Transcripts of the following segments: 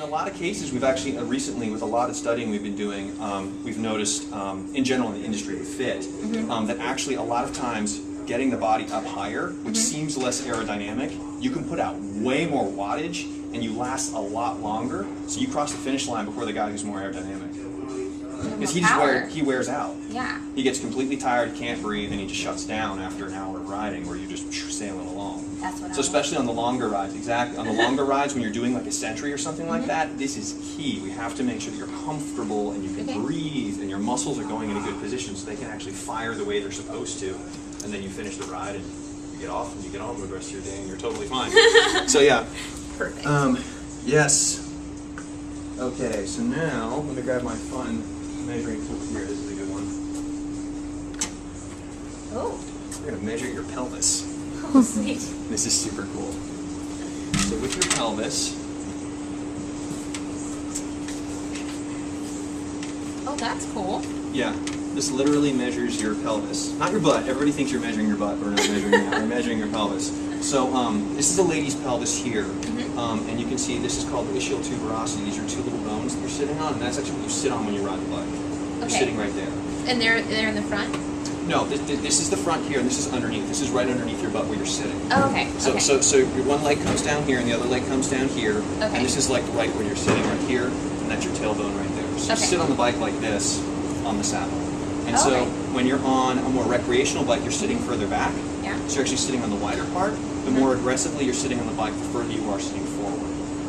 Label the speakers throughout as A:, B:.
A: in a lot of cases, we've actually recently, with a lot of studying we've been doing, we've noticed in general in the industry with fit, that actually a lot of times getting the body up higher, which seems less aerodynamic, you can put out way more wattage and you last a lot longer. So you cross the finish line before the guy who's more aerodynamic. Because he wears out.
B: Yeah.
A: He gets completely tired, can't breathe, and he just shuts down after an hour of riding where you're just sailing along.
B: That's what
A: So especially on the longer rides, exactly. On the longer rides when you're doing like a century or something like that, this is key. We have to make sure that you're comfortable and you can breathe and your muscles are going in a good position so they can actually fire the way they're supposed to. And then you finish the ride and you get off and you get on with the rest of your day and you're totally fine. So yeah.
B: Perfect.
A: Yes. Okay, so now let me grab my fun measuring tool here. This is a good one.
B: Oh.
A: We're going to measure your pelvis.
B: Oh, sweet.
A: This is super cool. So with your pelvis.
B: Oh, that's cool.
A: Yeah. This literally measures your pelvis. Not your butt. Everybody thinks you're measuring your butt. We're not measuring that. We're measuring your pelvis. So this is a lady's pelvis here. And you can see this is called the ischial tuberosity. These are two little bones that you're sitting on, and that's actually what you sit on when you ride the bike. You're sitting right there.
B: And they're in the front?
A: No, this is the front here, and this is underneath. This is right underneath your butt where you're sitting.
B: Oh, okay.
A: So your one leg comes down here, and the other leg comes down here.
B: Okay.
A: And this is like right where you're sitting right here, and that's your tailbone right there. So you sit on the bike like this on the saddle. And so when you're on a more recreational bike, you're sitting further back.
B: Yeah.
A: So you're actually sitting on the wider part. The more aggressively you're sitting on the bike, the further you are sitting forward.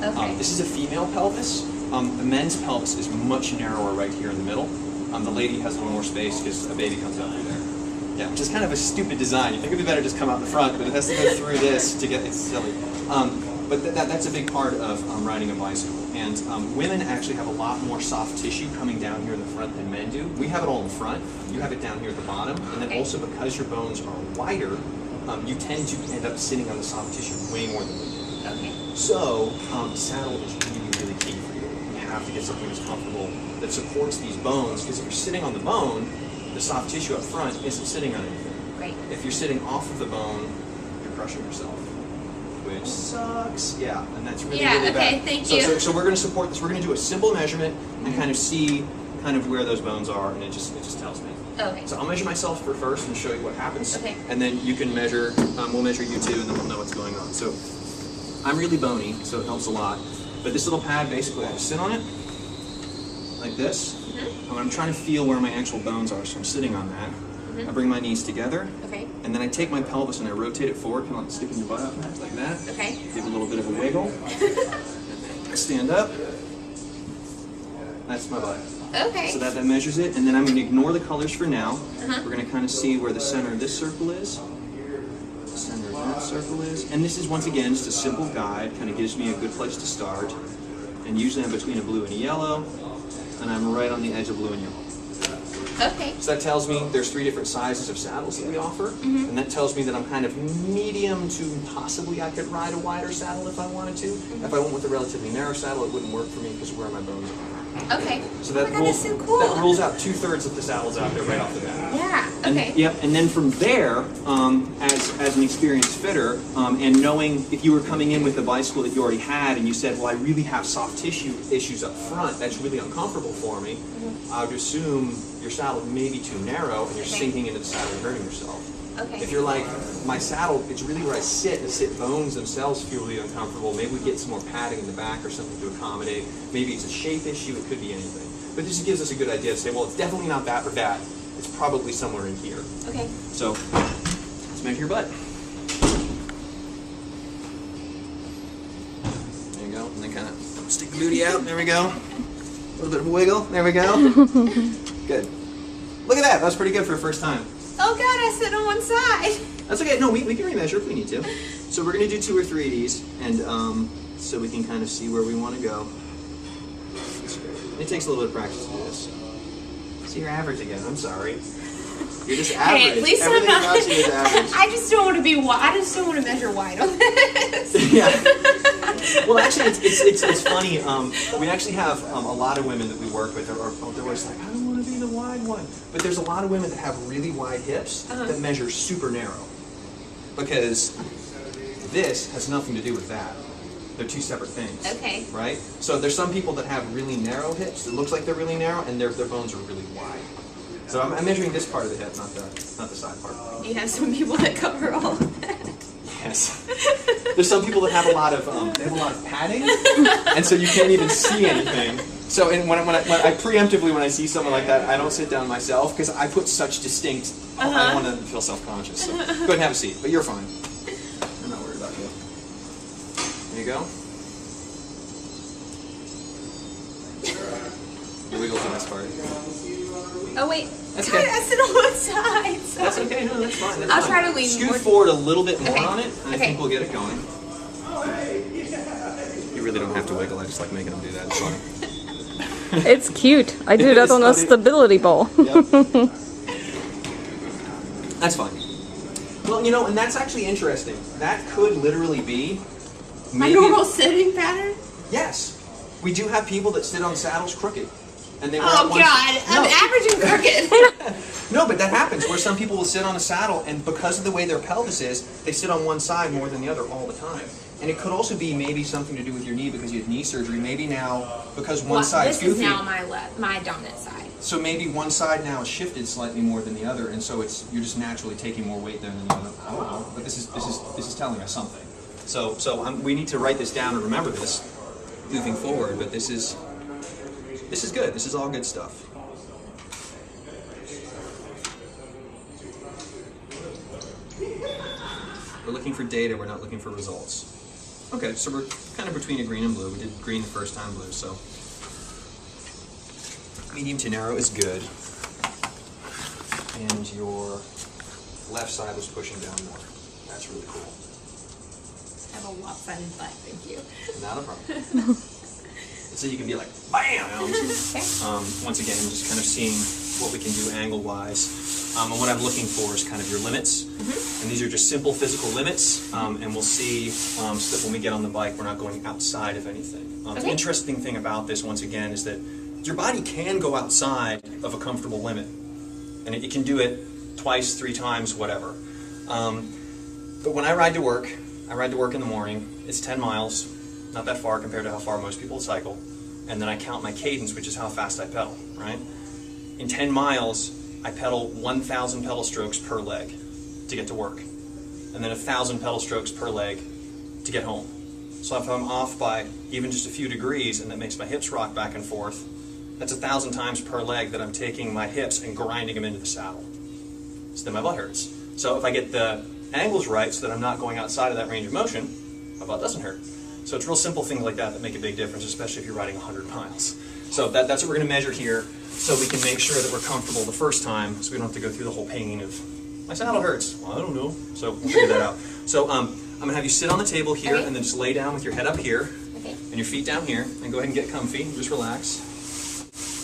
B: Okay.
A: This is a female pelvis. The men's pelvis is much narrower right here in the middle. The lady has a little more space because a baby comes out through there. Yeah, which is kind of a stupid design. You think it'd be better just come out the front, but it has to go through this to get, it's silly. But that's a big part of riding a bicycle. And women actually have a lot more soft tissue coming down here in the front than men do. We have it all in the front. You have it down here at the bottom. And then also because your bones are wider, you tend to end up sitting on the soft tissue way more than we do.
B: Okay.
A: So saddle is really, really key for you. You have to get something that's comfortable that supports these bones, because if you're sitting on the bone, the soft tissue up front isn't sitting on anything.
B: Great.
A: If you're sitting off of the bone, you're crushing yourself, which sucks. Yeah, and that's really, really bad.
B: Thank you.
A: So we're going to support this. We're going to do a simple measurement and kind of see kind of where those bones are, and it just tells me.
B: Okay.
A: So I'll measure myself for first and show you what happens.
B: Okay.
A: And then you can measure, we'll measure you too, and then we'll know what's going on. So I'm really bony, so it helps a lot. But this little pad, basically, I just sit on it like this. And I'm trying to feel where my actual bones are, so I'm sitting on that. I bring my knees together.
B: Okay.
A: And then I take my pelvis and I rotate it forward, kind of like sticking your butt out like that.
B: Okay.
A: Give a little bit of a wiggle. I stand up. That's my butt.
B: Okay.
A: So that measures it, and then I'm going to ignore the colors for now. We're going to kind of see where the center of this circle is, the center of that circle is, and this is once again just a simple guide, kind of gives me a good place to start. And usually I'm between a blue and a yellow, and I'm right on the edge of blue and yellow.
B: Okay.
A: So that tells me there's 3 different sizes of saddles that we offer, and that tells me that I'm kind of medium to possibly I could ride a wider saddle if I wanted to. If I went with a relatively narrow saddle, it wouldn't work for me because of where my bones are.
B: Okay.
A: So that
B: that's so cool.
A: that rules out 2/3 of the saddles out there right off the bat.
B: Yeah. Okay.
A: And then from there, as an experienced fitter, and knowing if you were coming in with a bicycle that you already had, and you said, well, I really have soft tissue issues up front, that's really uncomfortable for me, I would assume your saddle may be too narrow, and you're sinking into the saddle and hurting yourself.
B: Okay.
A: If you're like, my saddle, it's really where I sit, the sit bones themselves feel really uncomfortable, maybe we get some more padding in the back or something to accommodate. Maybe it's a shape issue, it could be anything. But this gives us a good idea to say, well, it's definitely not that or that. It's probably somewhere in here.
B: Okay.
A: So, let's measure your butt. There you go. And then kind of stick the booty out. There we go. A little bit of a wiggle. There we go. Good. Look at that. That was pretty good for a first time.
B: Oh, God, I sit on one side.
A: That's okay. No, we can remeasure if we need to. So we're going to do 2 or 3 of these, and so we can kind of see where we want to go. It takes a little bit of practice to do this. So you're average again. I'm sorry. You're just average.
B: Hey, at least
A: Everything
B: I'm not.
A: about you is average.
B: I just don't want to be wide. I just don't want to measure wide on this.
A: Yeah. Well, actually, it's funny. We actually have a lot of women that we work with. They're always like, I don't want to be the wide one. But there's a lot of women that have really wide hips that measure super narrow. Because this has nothing to do with that. They're two separate things.
B: Okay.
A: Right? So there's some people that have really narrow hips. It looks like they're really narrow, and their bones are really wide. So I'm measuring this part of the hip, not the side part.
B: You have some people that cover all of that.
A: Yes. There's some people that have a lot of padding, and so you can't even see anything. So when I preemptively, when I see someone like that, I don't sit down myself because I put such distinct. I don't want to feel self-conscious. So go ahead and have a seat, but you're fine. I'm not worried about you. There you go. The wiggle's the best part.
B: Oh wait,
A: That's
B: God,
A: okay.
B: I sit on one side. Sorry.
A: That's okay. No, that's fine. That's
B: I'll
A: fine.
B: try to lean
A: Scoot
B: more.
A: forward a little bit more
B: Okay.
A: on it, and I
B: Okay.
A: think we'll get it going. You really don't have to wiggle. I just like making them do that. It's funny.
C: It's cute. I do that on a stability ball.
A: Yep. That's fine. Well, you know, and that's actually interesting. That could literally be
B: My
A: maybe-
B: normal sitting pattern?
A: Yes, we do have people that sit on saddles crooked, and they wear
B: Oh
A: it once-
B: God, I'm
A: No.
B: average and crooked.
A: No, but that happens where some people will sit on a saddle, and because of the way their pelvis is, they sit on one side more than the other all the time. And it could also be maybe something to do with your knee because you had knee surgery. Maybe now, because one side's
B: This is
A: goofy,
B: now my dominant side.
A: so maybe one side now is shifted slightly more than the other, and so you're just naturally taking more weight there than the other. I don't know, but this is telling us something. So we need to write this down and remember this moving forward. But this is good. This is all good stuff. We're looking for data. We're not looking for results. Okay, so we're kind of between a green and blue. We did green the first time, blue. So medium to narrow is good. And your left side was pushing down more. That's really cool.
B: I have a lopsided butt, thank you.
A: Not a problem. So you can be like, bam! Once again, just kind of seeing what we can do angle-wise. And what I'm looking for is kind of your limits. And these are just simple physical limits. And we'll see so that when we get on the bike, we're not going outside of anything. The interesting thing about this, once again, is that your body can go outside of a comfortable limit. And it can do it twice, 3 times, whatever. But when I ride to work in the morning. It's 10 miles, not that far compared to how far most people cycle. And then I count my cadence, which is how fast I pedal, right? In 10 miles, I pedal 1,000 pedal strokes per leg to get to work. And then 1,000 pedal strokes per leg to get home. So if I'm off by even just a few degrees and that makes my hips rock back and forth, that's 1,000 times per leg that I'm taking my hips and grinding them into the saddle. So then my butt hurts. So if I get the angles right so that I'm not going outside of that range of motion, my butt doesn't hurt. So it's real simple things like that that make a big difference, especially if you're riding 100 miles. So that's what we're going to measure here so we can make sure that we're comfortable the first time so we don't have to go through the whole pain of, my saddle hurts. Well, I don't know. So we'll figure that out. So I'm going to have you sit on the table here and then just lay down with your head up here and your feet down here and go ahead and get comfy and just relax.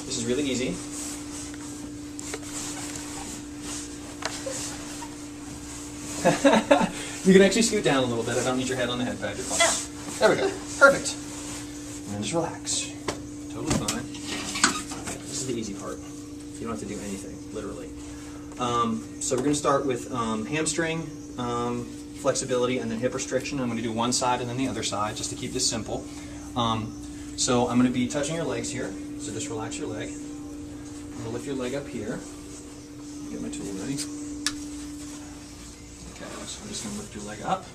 A: This is really easy. You can actually scoot down a little bit. I don't need your head on the head pad. You're fine. There we go. Perfect. And then just relax. Totally fine. Okay, this is the easy part. You don't have to do anything, literally. So we're going to start with hamstring flexibility and then hip restriction. I'm going to do one side and then the other side just to keep this simple. So I'm going to be touching your legs here. So just relax your leg. I'm going to lift your leg up here. Get my tool ready. Okay, so I'm just going to lift your leg up.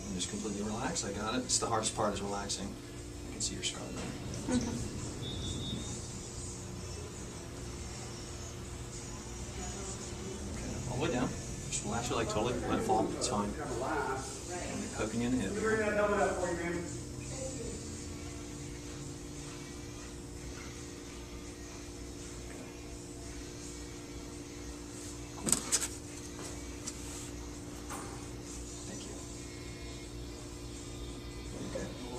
A: And just completely relax. I got it. It's the hardest part is relaxing. I can see your scar there. Okay, all the way down. Just relax your leg totally. Let it fall. It's fine. And poking you in the hip.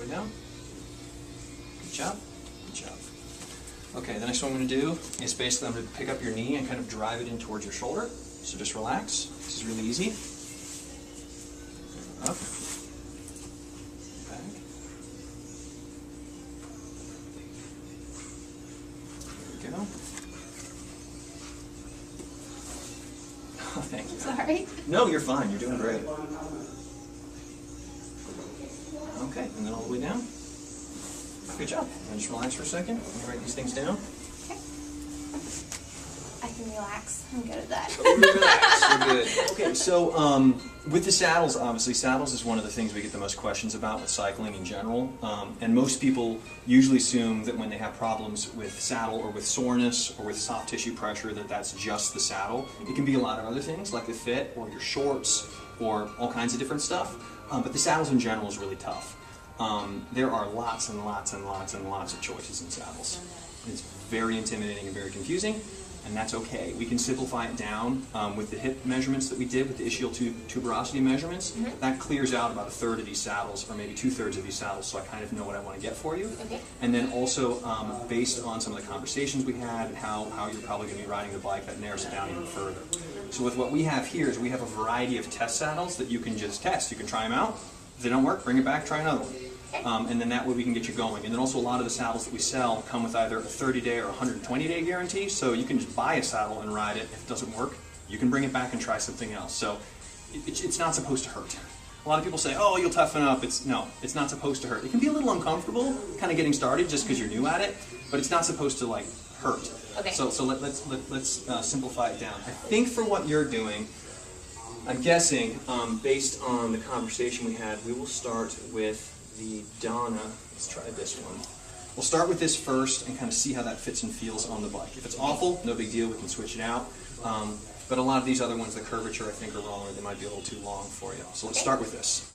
A: Down. Good job. Good job. Okay, the next one I'm going to do is basically I'm going to pick up your knee and kind of drive it in towards your shoulder. So just relax. This is really easy. Up. Back. There we go. Oh, thank you.
B: Sorry.
A: No, you're fine. You're doing great. Okay, and then all the way down. Good job. And just relax for a second. Let me write these things down.
B: Okay. I can relax. I'm good at that.
A: Totally relax. You're good. Okay, so with the saddles, obviously, saddles is one of the things we get the most questions about with cycling in general. And most people usually assume that when they have problems with saddle or with soreness or with soft tissue pressure that that's just the saddle. It can be a lot of other things like the fit or your shorts or all kinds of different stuff. But the saddles in general is really tough. There are lots and lots and lots and lots of choices in saddles. It's very intimidating and very confusing. And that's okay. We can simplify it down with the hip measurements that we did with the ischial tuberosity measurements. That clears out about 1/3 of these saddles, or maybe 2/3 of these saddles, so I kind of know what I want to get for you.
B: Okay.
A: And then also, based on some of the conversations we had and how you're probably going to be riding the bike, that narrows it down even further. So with what we have here is we have a variety of test saddles that you can just test. You can try them out. If they don't work, bring it back, try another one. And then that way we can get you going. And then also a lot of the saddles that we sell come with either a 30-day or 120-day guarantee, so you can just buy a saddle and ride it. If it doesn't work, you can bring it back and try something else. So it's not supposed to hurt. A lot of people say, oh, you'll toughen up. No, it's not supposed to hurt. It can be a little uncomfortable kind of getting started just because you're new at it, but it's not supposed to like hurt.
B: Okay.
A: So let's simplify it down. I think for what you're doing, I'm guessing, based on the conversation we had, we will start with the Donna. Let's try this one. We'll start with this first and kind of see how that fits and feels on the bike. If it's awful, no big deal, we can switch it out. But a lot of these other ones, the curvature I think are wrong, or they might be a little too long for you. So let's start with this.